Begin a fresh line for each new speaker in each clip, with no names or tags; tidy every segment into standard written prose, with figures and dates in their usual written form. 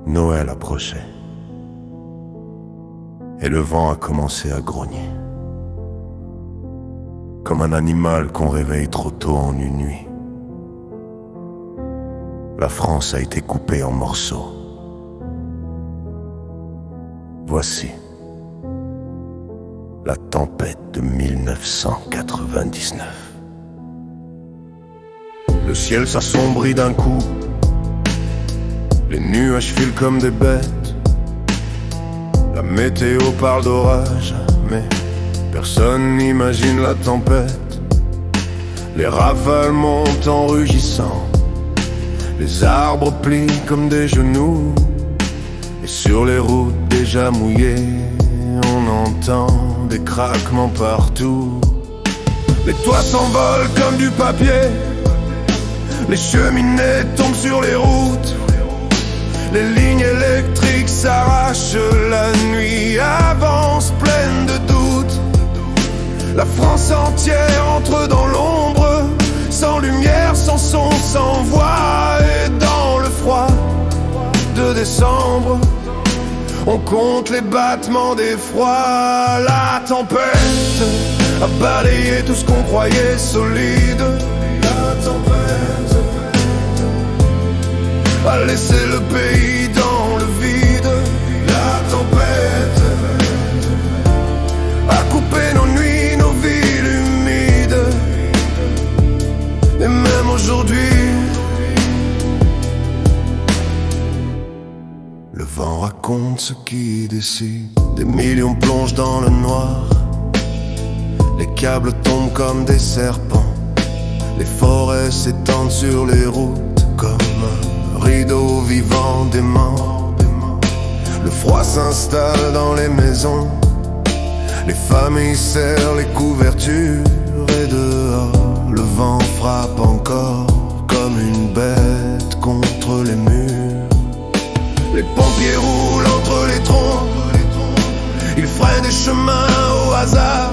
Noël approchait, et le vent a commencé à grogner, comme un animal qu'on réveille trop tôt en une nuit. La France a été coupée en morceaux. Voici la tempête de 1999. Le ciel s'assombrit d'un coup, les nuages filent comme des bêtes. La météo parle d'orage, mais personne n'imagine la tempête. Les rafales montent en rugissant, les arbres plient comme des genoux, et sur les routes déjà mouillées, on entend des craquements partout. Les toits s'envolent comme du papier, les cheminées tombent sur les routes, les lignes électriques s'arrachent, la nuit avance pleine de doutes. La France entière entre dans l'ombre, sans lumière, sans son, sans voix. Et dans le froid de décembre, on compte les battements d'effroi. La tempête a balayé tout ce qu'on croyait solide. La tempête a laissé le pays dans le vide. La tempête a coupé nos nuits, nos villes humides. Et même aujourd'hui, le vent raconte ce qui décide. Des millions plongent dans le noir, les câbles tombent comme des serpents, les forêts s'étendent sur les routes comme un rideau vivant dément. Le froid s'installe dans les maisons, les familles serrent les couvertures, et dehors le vent frappe encore comme une bête contre les murs. Les pompiers roulent entre les troncs, ils freinent des chemins au hasard.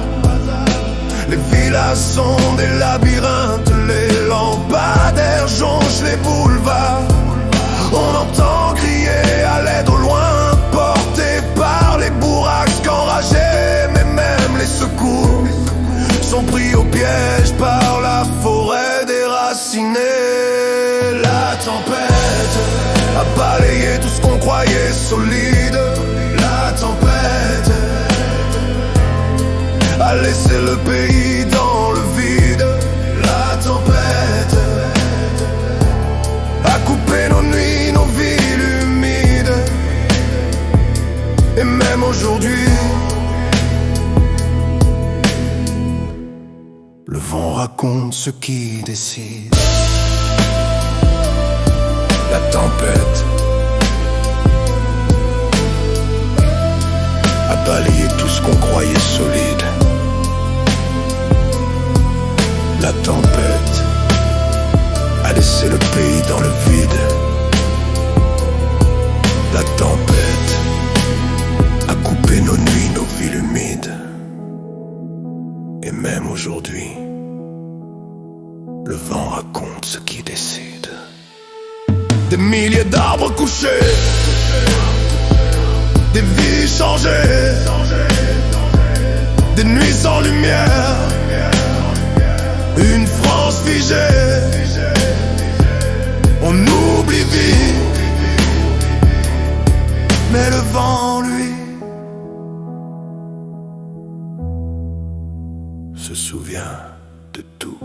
Les villages sont des labyrinthes, les lampadaires jonchent les boulevards. On entend crier à l'aide au loin, portés par les bourrasques enragées. Mais même les secours sont pris au piège par la forêt déracinée. La tempête a balayé tout ce qu'on croyait solide. La tempête a laissé le pays dans le vide. La tempête a coupé nos nuits, nos villes humides. Et même aujourd'hui, le vent raconte ce qui décide. La tempête a balayé tout ce qu'on croyait solide. La tempête a laissé le pays dans le vide. La tempête a coupé nos nuits, nos villes humides. Et même aujourd'hui, le vent raconte ce qui décide. Des milliers d'arbres couchés, des vies changées, des nuits sans lumière, une France figée. On oublie vite, mais le vent, lui, se souvient de tout.